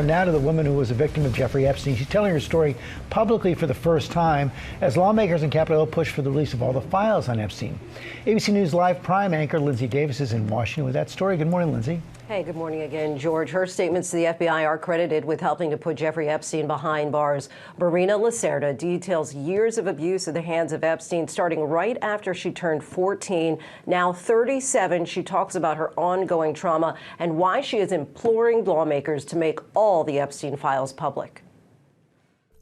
Now to the woman who was a victim of Jeffrey Epstein. She's telling her story publicly for the first time as lawmakers in Capitol Hill push for the release of all the files on Epstein. ABC News Live Prime anchor Linsey Davis is in Washington with that story. Good morning, Linsey. Hey, good morning again, George. Her statements to the FBI are credited with helping to put Jeffrey Epstein behind bars. Marina Lacerda details years of abuse at the hands of Epstein, starting right after she turned 14. Now 37, she talks about her ongoing trauma and why she is imploring lawmakers to make all the Epstein files public.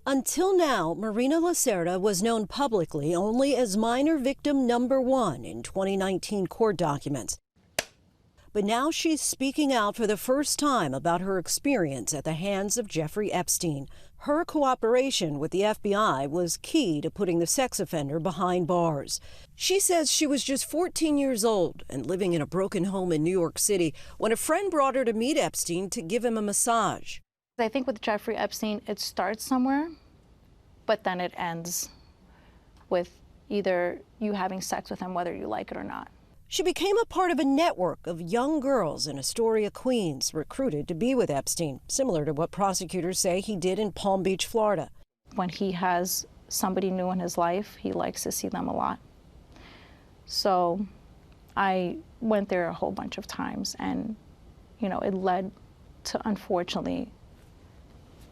Until now, Marina Lacerda was known publicly only as minor victim number 1 in 2019 court documents. But now she's speaking out for the first time about her experience at the hands of Jeffrey Epstein. Her cooperation with the FBI was key to putting the sex offender behind bars. She says she was just 14 years old and living in a broken home in New York City when a friend brought her to meet Epstein to give him a massage. I think with Jeffrey Epstein, it starts somewhere, but then it ends with either you having sex with him, whether you like it or not. She became a part of a network of young girls in Astoria, Queens, recruited to be with Epstein, similar to what prosecutors say he did in Palm Beach, Florida. When he has somebody new in his life, he likes to see them a lot. So I went there a whole bunch of times, and, you know, it led to, unfortunately,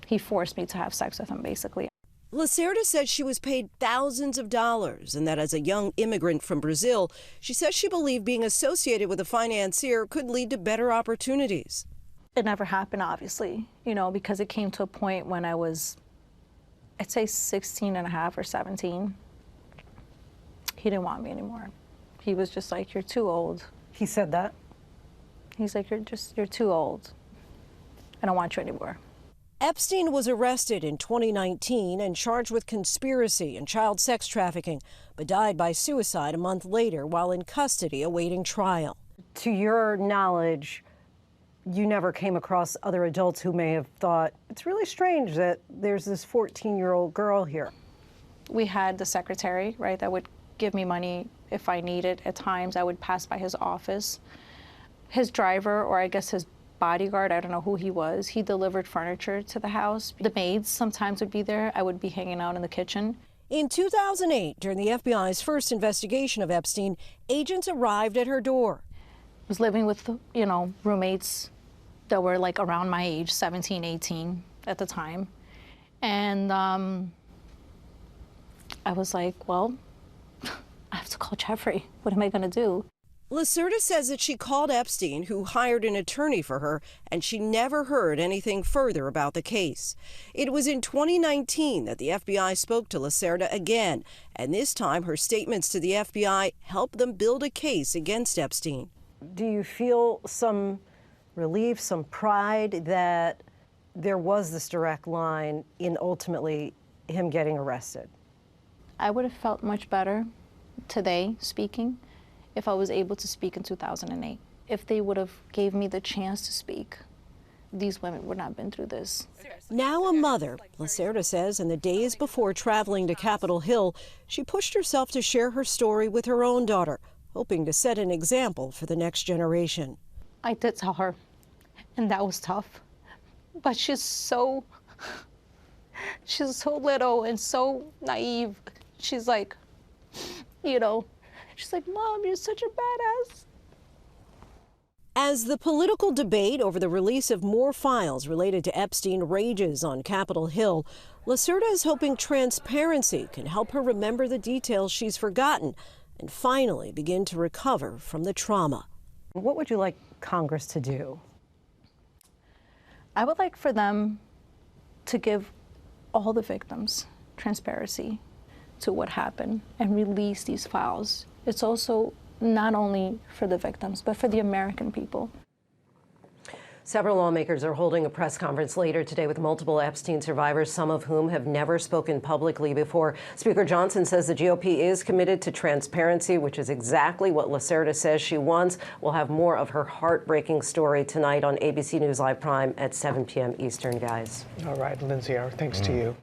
he forced me to have sex with him, basically. Lacerda says she was paid thousands of dollars and that as a young immigrant from Brazil, she says she believed being associated with a financier could lead to better opportunities. It never happened, obviously, you know, because it came to a point when I was, I'd say 16 and a half or 17. He didn't want me anymore. He was just like, you're too old. He said that? He's like, you're too old. I don't want you anymore. Epstein was arrested in 2019 and charged with conspiracy and child sex trafficking, but died by suicide a month later while in custody awaiting trial. To your knowledge, you never came across other adults who may have thought, it's really strange that there's this 14-year-old girl here. We had the secretary, right, that would give me money if I needed. At times, I would pass by his office. His driver, or I guess his bodyguard, I don't know who he was, he delivered furniture to the house. The maids sometimes would be there. I would be hanging out in the kitchen. In 2008, during the FBI's first investigation of Epstein, agents arrived at her door. I was living with, you know, roommates that were like around my age, 17, 18 at the time. And I was like, well, I have to call Jeffrey. What am I going to do? Lacerda says that she called Epstein, who hired an attorney for her, and she never heard anything further about the case. It was in 2019 that the FBI spoke to Lacerda again, and this time her statements to the FBI helped them build a case against Epstein. Do you feel some relief, some pride that there was this direct line in ultimately him getting arrested? I would have felt much better today speaking if I was able to speak in 2008. If they would have gave me the chance to speak, these women would not have been through this. Now a mother, Lacerda says in the days before traveling to Capitol Hill, she pushed herself to share her story with her own daughter, hoping to set an example for the next generation. I did tell her, and that was tough. But she's so little and so naive. She's like, you know, she's like, Mom, you're such a badass. As the political debate over the release of more files related to Epstein rages on Capitol Hill, Lacerda is hoping transparency can help her remember the details she's forgotten and finally begin to recover from the trauma. What would you like Congress to do? I would like for them to give all the victims transparency to what happened and release these files. It's also not only for the victims, but for the American people. Several lawmakers are holding a press conference later today with multiple Epstein survivors, some of whom have never spoken publicly before. Speaker Johnson says the GOP is committed to transparency, which is exactly what Lacerda says she wants. We'll have more of her heartbreaking story tonight on ABC News Live Prime at 7 p.m. Eastern, guys. All right, Linsey, our thanks to you.